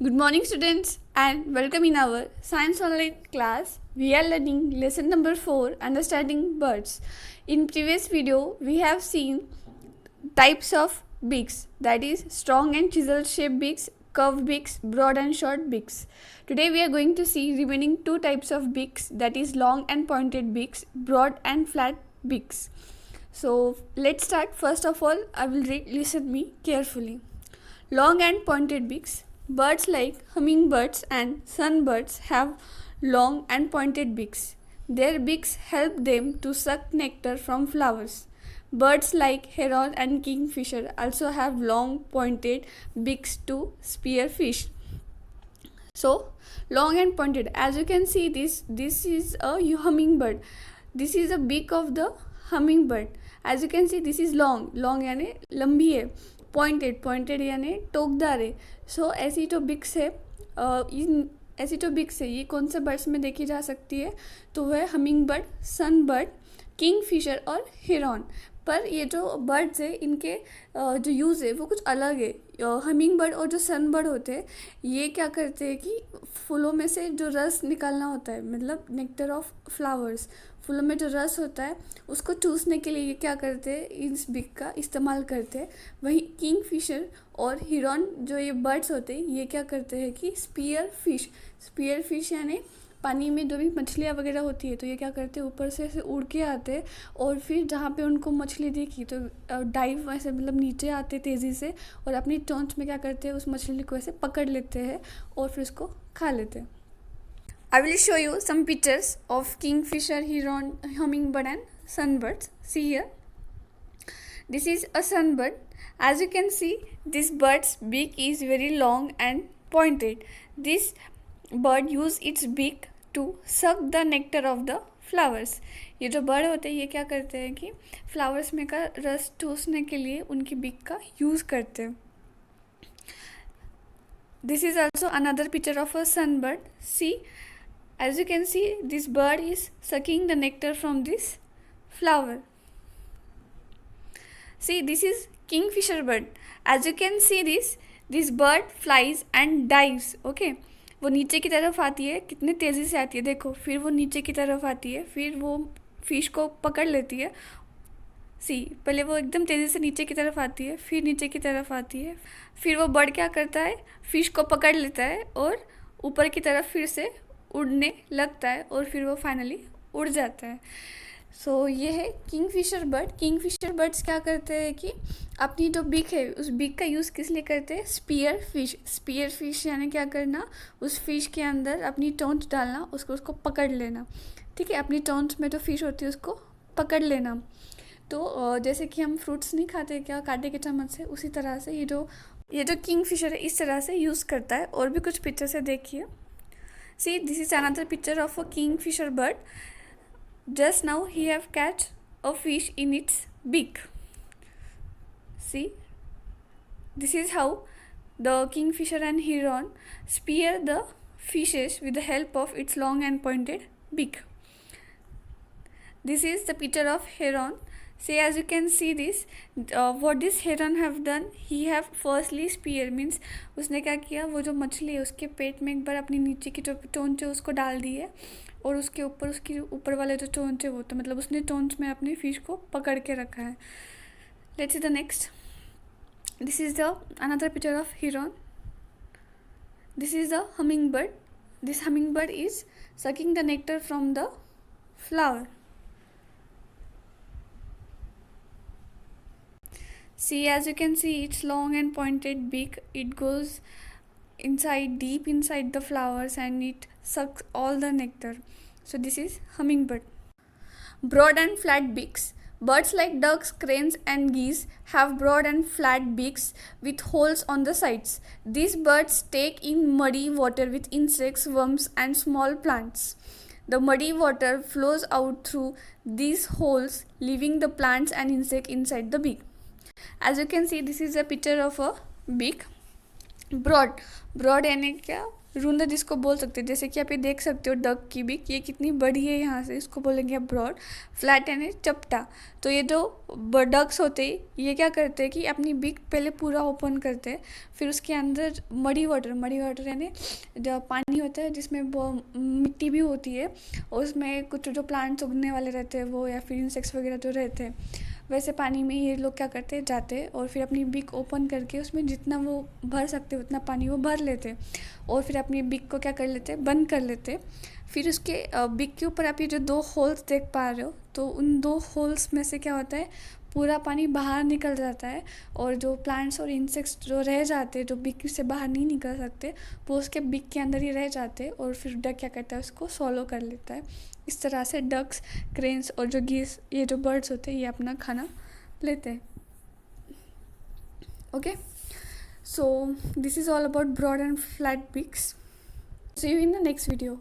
Good morning, students, and welcome in our Science Online class. We are learning lesson number 4, Understanding Birds. In previous video, we have seen types of beaks, that is strong and chisel shaped beaks, curved beaks, broad and short beaks. Today we are going to see remaining two types of beaks, that is long and pointed beaks, broad and flat beaks. So let's start. First of all, I will read, listen me carefully. Long and pointed beaks. Birds like hummingbirds and sunbirds have long and pointed beaks. Their beaks help them to suck nectar from flowers. Birds like heron and kingfisher also have long pointed beaks to spear fish. So long and pointed, as you can see, this is a hummingbird. This is a beak of the hummingbird. As you can see, this is long यानी लंबी है, pointed यानी टोकदार है. सो ऐसी जो बिक्स है, ऐसी जो बिक्स है ये कौन से बर्ड्स में देखी जा सकती है? तो वह हमिंग बर्ड, सन बर्ड, किंग फिशर और हिरॉन. पर ये जो बर्ड्स है इनके जो यूज़ है वो कुछ अलग है. हमिंग बर्ड और जो सन बर्ड होते हैं ये क्या करते हैं कि फूलों में से जो रस निकालना होता है, मतलब नेक्टर ऑफ फ्लावर्स, फूलों में जो रस होता है उसको चूसने के लिए ये क्या करते हैं, इस बिक का इस्तेमाल करते हैं. वहीं किंग फिशर और हिरॉन जो ये बर्ड्स होते हैं ये क्या करते हैं कि स्पीयर फिश यानी पानी में जो भी मछलियाँ वगैरह होती है तो ये क्या करते हैं, ऊपर से ऐसे उड़ के आते हैं और फिर जहाँ पे उनको मछली दिखी तो डाइव ऐसे मतलब नीचे आते तेज़ी से और अपनी चोंच में क्या करते हैं, उस मछली को ऐसे पकड़ लेते हैं और फिर उसको खा लेते हैं. I will show you some pictures of kingfisher, heron, hummingbird and sunbirds. See here. This is a sunbird. As you can see, this bird's beak is very long and pointed. This bird use its beak to suck the nectar of the flowers. ये जो bird होते हैं ये क्या करते हैं कि flowers में का रस चूसने के लिए उनकी बीक का यूज़ करते हैं. This is also another picture of a sunbird. See. As you can see, this bird is sucking the nectar from this flower. See, this is kingfisher bird. As you can see, this bird flies and dives. Okay, वो नीचे की तरफ आती है, कितने तेज़ी से आती है देखो. फिर वो नीचे की तरफ आती है, फिर वो फिश को पकड़ लेती है. सी, पहले वो एकदम तेज़ी से नीचे की तरफ आती है, फिर नीचे की तरफ आती है, फिर वो बर्ड क्या करता है, फिश को पकड़ लेता है और ऊपर की तरफ फिर से उड़ने लगता है और फिर वो फाइनली उड़ जाता है. सो ये है किंगफिशर बर्ड. किंगफिशर बर्ड्स क्या करते हैं कि अपनी जो बीक है उस बीक का यूज़ किस लिए करते हैं, स्पीयर फिश यानी क्या करना, उस फिश के अंदर अपनी चोंच डालना, उसको पकड़ लेना. ठीक है, अपनी चोंच में जो फिश होती है उसको पकड़ लेना. तो जैसे कि हम फ्रूट्स नहीं खाते क्या कांटे के चम्मच से, उसी तरह से ये जो किंगफिशर है इस तरह से यूज़ करता है. और भी कुछ पिक्चर से देखिए. See, this is another picture of a kingfisher bird. Just now he have catch a fish in its beak. See, this is how the kingfisher and heron spear the fishes with the help of its long and pointed beak. This is the picture of heron. See, as you can see this, what this heron have done, he have firstly spear means उसने क्या किया, वो जो मछली है उसके पेट में एक बार अपनी नीचे की जो चोंच है उसको डाल दी है और उसके ऊपर उसकी ऊपर वाले जो चोंच है वो तो मतलब उसने चोंच में अपनी फिश को पकड़ के रखा है. Let's see the next. This is the another picture of heron. This is the hummingbird. This hummingbird is sucking the nectar from the flower. See, as you can see, its long and pointed beak, it goes deep inside the flowers and it sucks all the nectar. So this is hummingbird. Broad and flat beaks. Birds like ducks, cranes and geese have broad and flat beaks with holes on the sides. These birds take in muddy water with insects, worms and small plants. The muddy water flows out through these holes, leaving the plants and insects inside the beak. As you can see, this is a picture of a beak. Broad यानी क्या, रूंदा जिसको बोल सकते हैं, जैसे कि आप ये देख सकते हो डक की बिक ये कितनी बड़ी है, यहाँ से इसको बोलेंगे ब्रॉड। फ्लैट यानी चपटा। तो ये जो डक्स होते हैं ये क्या करते हैं कि अपनी बिक पहले पूरा ओपन करते हैं, फिर उसके अंदर मडी वाटर यानी जो पानी होता है जिसमें वो मिट्टी भी होती है, और उसमें कुछ जो प्लांट्स उगने वाले रहते हैं वो, या फिर इंसेक्ट्स वगैरह जो रहते हैं, वैसे पानी में ये लोग क्या करते हैं जाते हैं और फिर अपनी बिक ओपन करके उसमें जितना वो भर सकते उतना पानी वो भर लेते हैं, और फिर अपनी बिक को क्या कर लेते हैं, बंद कर लेते हैं। फिर उसके बिक के ऊपर आप ये जो 2 होल्स देख पा रहे हो, तो उन 2 होल्स में से क्या होता है, पूरा पानी बाहर निकल जाता है, और जो प्लांट्स और इंसेक्ट्स जो रह जाते हैं, जो बिक से बाहर नहीं निकल सकते, वो उसके बिक के अंदर ही रह जाते हैं, और फिर डक क्या करता है, उसको सॉलो कर लेता है। इस तरह से डक्स, क्रेन्स और जो गीस, ये जो बर्ड्स होते हैं, ये अपना खाना लेते हैं। Okay, so this is all about broad and flat beaks. See you in the next video.